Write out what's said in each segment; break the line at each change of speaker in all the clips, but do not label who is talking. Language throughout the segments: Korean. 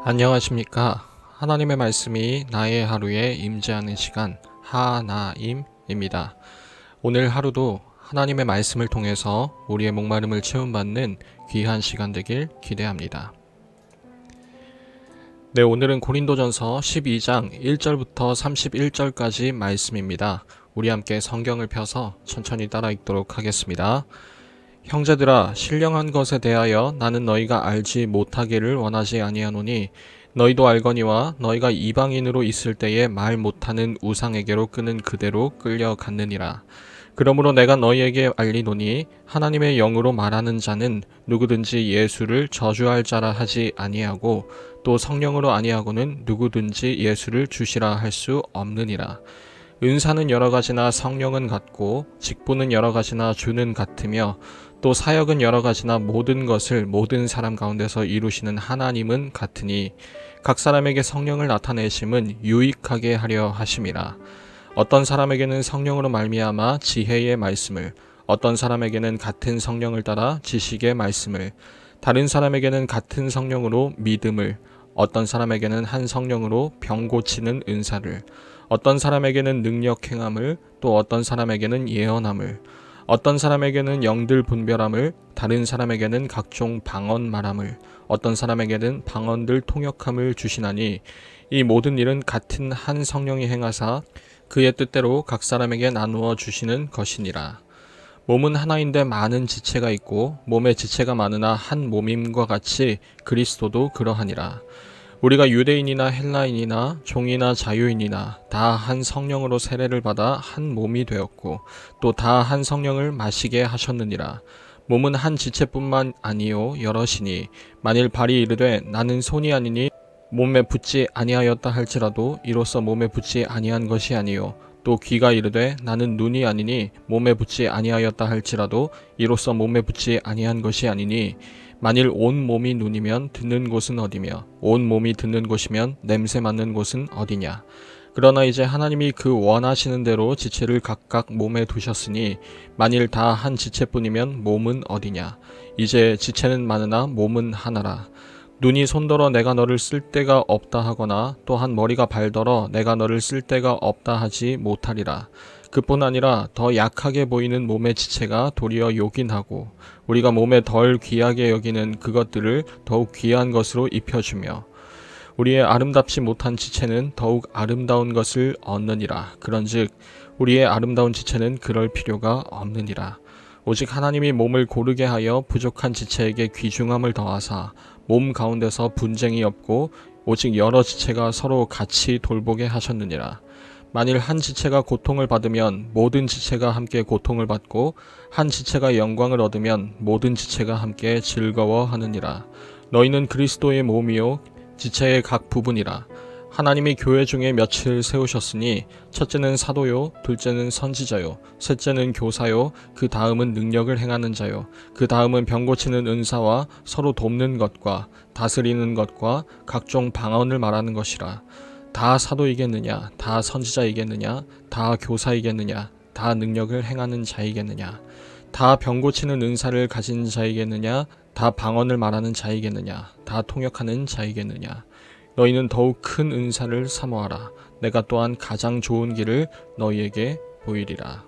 안녕하십니까. 하나님의 말씀이 나의 하루에 임재하는 시간 하나임입니다. 오늘 하루도 하나님의 말씀을 통해서 우리의 목마름을 채움받는 귀한 시간 되길 기대합니다. 네, 오늘은 고린도전서 12장 1절부터 31절까지 말씀입니다. 우리 함께 성경을 펴서 천천히 따라 읽도록 하겠습니다. 형제들아, 신령한 것에 대하여 나는 너희가 알지 못하기를 원하지 아니하노니 너희도 알거니와 너희가 이방인으로 있을 때에 말 못하는 우상에게로 끄는 그대로 끌려갔느니라. 그러므로 내가 너희에게 알리노니 하나님의 영으로 말하는 자는 누구든지 예수를 저주할 자라 하지 아니하고 또 성령으로 아니하고는 누구든지 예수를 주시라 할 수 없느니라. 은사는 여러 가지나 성령은 같고 직분은 여러 가지나 주는 같으며 또 사역은 여러 가지나 모든 것을 모든 사람 가운데서 이루시는 하나님은 같으니 각 사람에게 성령을 나타내심은 유익하게 하려 하심이라. 어떤 사람에게는 성령으로 말미암아 지혜의 말씀을, 어떤 사람에게는 같은 성령을 따라 지식의 말씀을, 다른 사람에게는 같은 성령으로 믿음을, 어떤 사람에게는 한 성령으로 병 고치는 은사를, 어떤 사람에게는 능력 행함을, 또 어떤 사람에게는 예언함을, 어떤 사람에게는 영들 분별함을, 다른 사람에게는 각종 방언 말함을, 어떤 사람에게는 방언들 통역함을 주시나니 이 모든 일은 같은 한 성령이 행하사 그의 뜻대로 각 사람에게 나누어 주시는 것이니라. 몸은 하나인데 많은 지체가 있고 몸의 지체가 많으나 한 몸임과 같이 그리스도도 그러하니라. 우리가 유대인이나 헬라인이나 종이나 자유인이나 다 한 성령으로 세례를 받아 한 몸이 되었고 또 다 한 성령을 마시게 하셨느니라. 몸은 한 지체뿐만 아니요 여럿이니 만일 발이 이르되 나는 손이 아니니 몸에 붙지 아니하였다 할지라도 이로써 몸에 붙지 아니한 것이 아니요 또 귀가 이르되 나는 눈이 아니니 몸에 붙지 아니하였다 할지라도 이로써 몸에 붙지 아니한 것이 아니니 만일 온 몸이 눈이면 듣는 곳은 어디며 온 몸이 듣는 곳이면 냄새 맡는 곳은 어디냐. 그러나 이제 하나님이 그 원하시는 대로 지체를 각각 몸에 두셨으니 만일 다 한 지체뿐이면 몸은 어디냐. 이제 지체는 많으나 몸은 하나라. 눈이 손더러 내가 너를 쓸 데가 없다 하거나 또한 머리가 발더러 내가 너를 쓸 데가 없다 하지 못하리라. 그뿐 아니라 더 약하게 보이는 몸의 지체가 도리어 요긴하고 우리가 몸에 덜 귀하게 여기는 그것들을 더욱 귀한 것으로 입혀주며 우리의 아름답지 못한 지체는 더욱 아름다운 것을 얻느니라. 그런즉 우리의 아름다운 지체는 그럴 필요가 없느니라. 오직 하나님이 몸을 고르게 하여 부족한 지체에게 귀중함을 더하사 몸 가운데서 분쟁이 없고 오직 여러 지체가 서로 같이 돌보게 하셨느니라. 만일 한 지체가 고통을 받으면 모든 지체가 함께 고통을 받고 한 지체가 영광을 얻으면 모든 지체가 함께 즐거워하느니라. 너희는 그리스도의 몸이요 지체의 각 부분이라. 하나님이 교회 중에 며칠 세우셨으니 첫째는 사도요, 둘째는 선지자요, 셋째는 교사요, 그 다음은 능력을 행하는 자요, 그 다음은 병 고치는 은사와 서로 돕는 것과 다스리는 것과 각종 방언을 말하는 것이라. 다 사도이겠느냐, 다 선지자이겠느냐, 다 교사이겠느냐, 다 능력을 행하는 자이겠느냐, 다 병 고치는 은사를 가진 자이겠느냐, 다 방언을 말하는 자이겠느냐, 다 통역하는 자이겠느냐. 너희는 더욱 큰 은사를 사모하라. 내가 또한 가장 좋은 길을 너희에게 보이리라.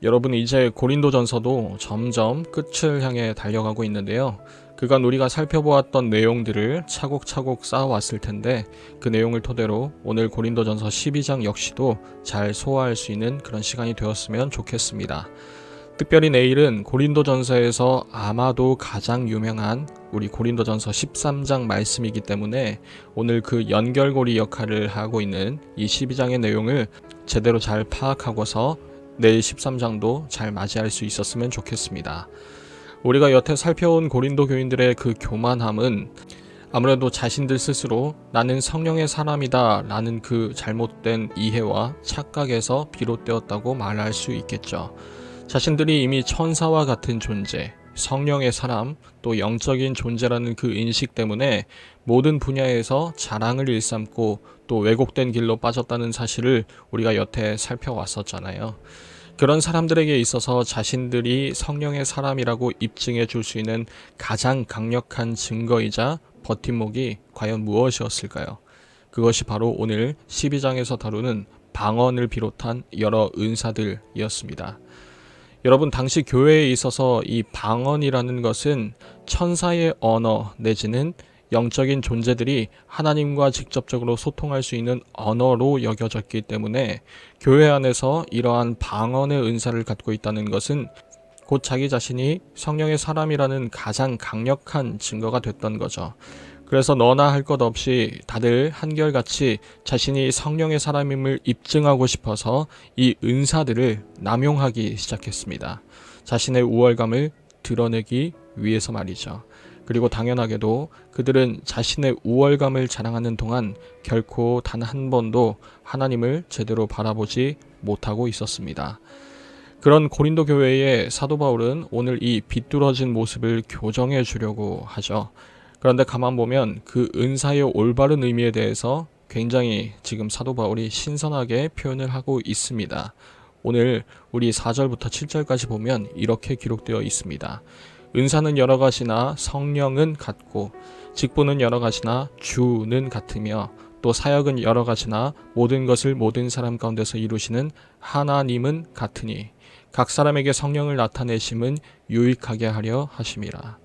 여러분, 이제 고린도전서도 점점 끝을 향해 달려가고 있는데요. 그간 우리가 살펴보았던 내용들을 차곡차곡 쌓아왔을 텐데 그 내용을 토대로 오늘 고린도전서 12장 역시도 잘 소화할 수 있는 그런 시간이 되었으면 좋겠습니다. 특별히 내일은 고린도전서에서 아마도 가장 유명한 우리 고린도전서 13장 말씀이기 때문에 오늘 그 연결고리 역할을 하고 있는 이 12장의 내용을 제대로 잘 파악하고서 내일 13장도 잘 맞이할 수 있었으면 좋겠습니다. 우리가 여태 살펴온 고린도 교인들의 그 교만함은 아무래도 자신들 스스로 나는 성령의 사람이다 라는 그 잘못된 이해와 착각에서 비롯되었다고 말할 수 있겠죠. 자신들이 이미 천사와 같은 존재, 성령의 사람, 또 영적인 존재라는 그 인식 때문에 모든 분야에서 자랑을 일삼고 또 왜곡된 길로 빠졌다는 사실을 우리가 여태 살펴왔었잖아요. 그런 사람들에게 있어서 자신들이 성령의 사람이라고 입증해 줄 수 있는 가장 강력한 증거이자 버팀목이 과연 무엇이었을까요? 그것이 바로 오늘 12장에서 다루는 방언을 비롯한 여러 은사들이었습니다. 여러분, 당시 교회에 있어서 이 방언이라는 것은 천사의 언어 내지는 영적인 존재들이 하나님과 직접적으로 소통할 수 있는 언어로 여겨졌기 때문에 교회 안에서 이러한 방언의 은사를 갖고 있다는 것은 곧 자기 자신이 성령의 사람이라는 가장 강력한 증거가 됐던 거죠. 그래서 너나 할 것 없이 다들 한결같이 자신이 성령의 사람임을 입증하고 싶어서 이 은사들을 남용하기 시작했습니다. 자신의 우월감을 드러내기 위해서 말이죠. 그리고 당연하게도 그들은 자신의 우월감을 자랑하는 동안 결코 단 한 번도 하나님을 제대로 바라보지 못하고 있었습니다. 그런 고린도 교회의 사도 바울은 오늘 이 비뚤어진 모습을 교정해 주려고 하죠. 그런데 가만 보면 그 은사의 올바른 의미에 대해서 굉장히 지금 사도 바울이 신선하게 표현을 하고 있습니다. 오늘 우리 4절부터 7절까지 보면 이렇게 기록되어 있습니다. 은사는 여러 가지나 성령은 같고 직분은 여러 가지나 주는 같으며 또 사역은 여러 가지나 모든 것을 모든 사람 가운데서 이루시는 하나님은 같으니 각 사람에게 성령을 나타내심은 유익하게 하려 하심이라.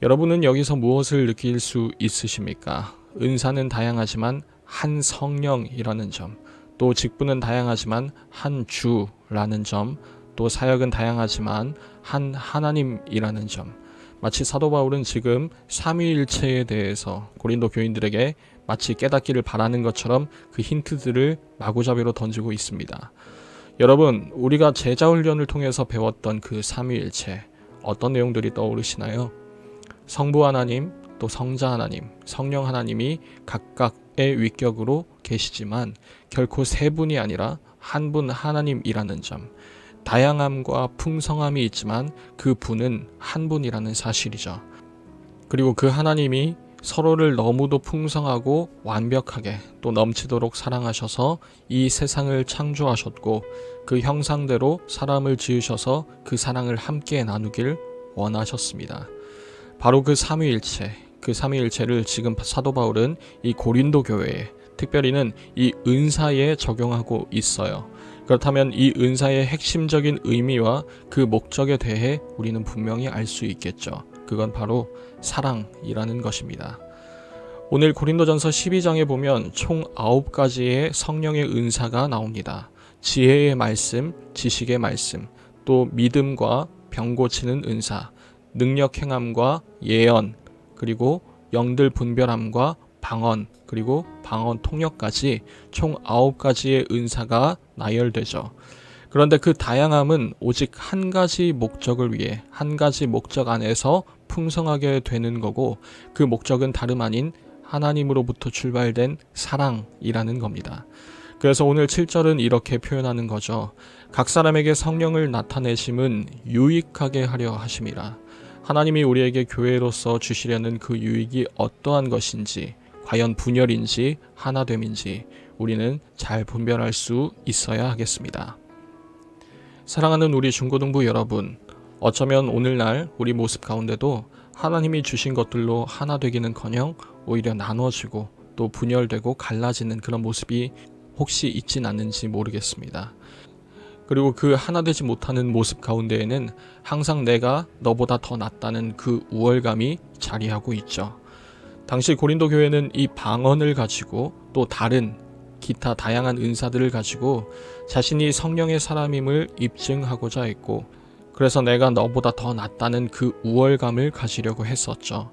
여러분은 여기서 무엇을 느낄 수 있으십니까? 은사는 다양하지만 한 성령이라는 점, 또 직분은 다양하지만 한 주라는 점, 또 사역은 다양하지만 한 하나님이라는 점. 마치 사도 바울은 지금 삼위일체에 대해서 고린도 교인들에게 마치 깨닫기를 바라는 것처럼 그 힌트들을 마구잡이로 던지고 있습니다. 여러분, 우리가 제자훈련을 통해서 배웠던 그 삼위일체, 어떤 내용들이 떠오르시나요? 성부 하나님, 또 성자 하나님, 성령 하나님이 각각의 위격으로 계시지만 결코 세 분이 아니라 한 분 하나님이라는 점, 다양함과 풍성함이 있지만 그 분은 한 분이라는 사실이죠. 그리고 그 하나님이 서로를 너무도 풍성하고 완벽하게 또 넘치도록 사랑하셔서 이 세상을 창조하셨고 그 형상대로 사람을 지으셔서 그 사랑을 함께 나누길 원하셨습니다. 바로 그 삼위일체를 지금 사도 바울은 이 고린도 교회에, 특별히는 이 은사에 적용하고 있어요. 그렇다면 이 은사의 핵심적인 의미와 그 목적에 대해 우리는 분명히 알 수 있겠죠. 그건 바로 사랑이라는 것입니다. 오늘 고린도전서 12장에 보면 총 9가지의 성령의 은사가 나옵니다. 지혜의 말씀, 지식의 말씀, 또 믿음과 병 고치는 은사, 능력 행함과 예언, 그리고 영들 분별함과 방언, 그리고 방언 통역까지 총 9가지의 은사가 나열되죠. 그런데 그 다양함은 오직 한 가지 목적을 위해, 한 가지 목적 안에서 풍성하게 되는 거고, 그 목적은 다름 아닌 하나님으로부터 출발된 사랑이라는 겁니다. 그래서 오늘 7절은 이렇게 표현하는 거죠. 각 사람에게 성령을 나타내심은 유익하게 하려 하심이라. 하나님이 우리에게 교회로서 주시려는 그 유익이 어떠한 것인지, 과연 분열인지 하나됨인지 우리는 잘 분별할 수 있어야 하겠습니다. 사랑하는 우리 중고등부 여러분, 어쩌면 오늘날 우리 모습 가운데도 하나님이 주신 것들로 하나 되기는커녕 오히려 나눠지고 또 분열되고 갈라지는 그런 모습이 혹시 있진 않는지 모르겠습니다. 그리고 그 하나 되지 못하는 모습 가운데에는 항상 내가 너보다 더 낫다는 그 우월감이 자리하고 있죠. 당시 고린도 교회는 이 방언을 가지고 또 다른 기타 다양한 은사들을 가지고 자신이 성령의 사람임을 입증하고자 했고, 그래서 내가 너보다 더 낫다는 그 우월감을 가지려고 했었죠.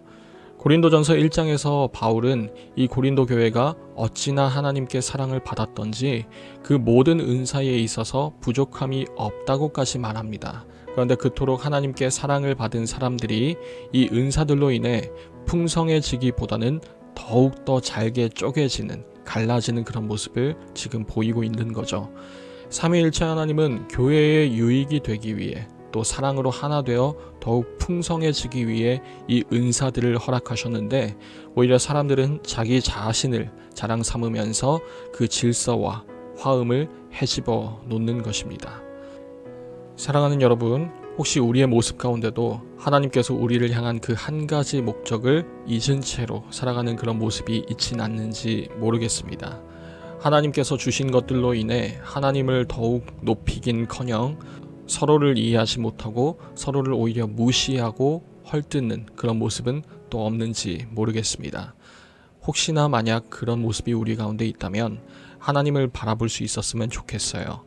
고린도전서 1장에서 바울은 이 고린도 교회가 어찌나 하나님께 사랑을 받았던지 그 모든 은사에 있어서 부족함이 없다고까지 말합니다. 그런데 그토록 하나님께 사랑을 받은 사람들이 이 은사들로 인해 풍성해지기보다는 더욱더 잘게 쪼개지는, 갈라지는 그런 모습을 지금 보이고 있는 거죠. 삼위일체 하나님은 교회의 유익이 되기 위해, 또 사랑으로 하나 되어 더욱 풍성해지기 위해 이 은사들을 허락하셨는데, 오히려 사람들은 자기 자신을 자랑 삼으면서 그 질서와 화음을 헤집어 놓는 것입니다. 사랑하는 여러분, 혹시 우리의 모습 가운데도 하나님께서 우리를 향한 그 한 가지 목적을 잊은 채로 살아가는 그런 모습이 있진 않는지 모르겠습니다. 하나님께서 주신 것들로 인해 하나님을 더욱 높이긴커녕 서로를 이해하지 못하고 서로를 오히려 무시하고 헐뜯는 그런 모습은 또 없는지 모르겠습니다. 혹시나 만약 그런 모습이 우리 가운데 있다면 하나님을 바라볼 수 있었으면 좋겠어요.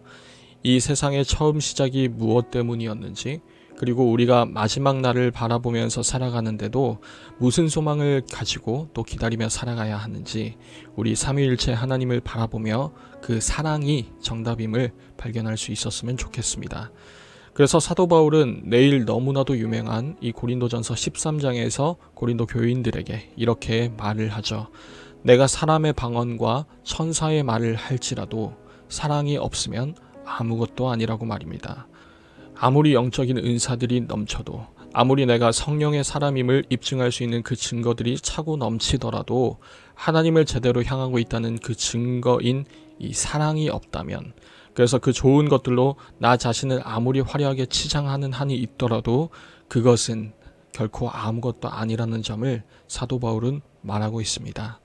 이 세상의 처음 시작이 무엇 때문이었는지, 그리고 우리가 마지막 날을 바라보면서 살아가는데도 무슨 소망을 가지고 또 기다리며 살아가야 하는지, 우리 삼위일체 하나님을 바라보며 그 사랑이 정답임을 발견할 수 있었으면 좋겠습니다. 그래서 사도 바울은 내일 너무나도 유명한 이 고린도전서 13장에서 고린도 교인들에게 이렇게 말을 하죠. 내가 사람의 방언과 천사의 말을 할지라도 사랑이 없으면 아무것도 아니라고 말입니다. 아무리 영적인 은사들이 넘쳐도, 아무리 내가 성령의 사람임을 입증할 수 있는 그 증거들이 차고 넘치더라도 하나님을 제대로 향하고 있다는 그 증거인 이 사랑이 없다면, 그래서 그 좋은 것들로 나 자신을 아무리 화려하게 치장하는 한이 있더라도 그것은 결코 아무것도 아니라는 점을 사도 바울은 말하고 있습니다.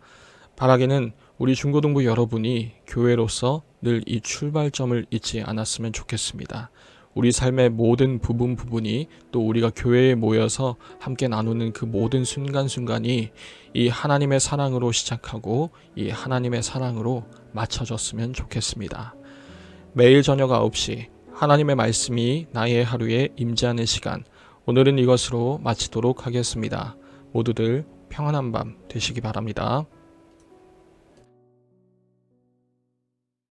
바라기는 우리 중고등부 여러분이 교회로서 늘 이 출발점을 잊지 않았으면 좋겠습니다. 우리 삶의 모든 부분이, 또 우리가 교회에 모여서 함께 나누는 그 모든 순간순간이 이 하나님의 사랑으로 시작하고 이 하나님의 사랑으로 맞춰졌으면 좋겠습니다. 매일 저녁 9시 하나님의 말씀이 나의 하루에 임재하는 시간, 오늘은 이것으로 마치도록 하겠습니다. 모두들 평안한 밤 되시기 바랍니다.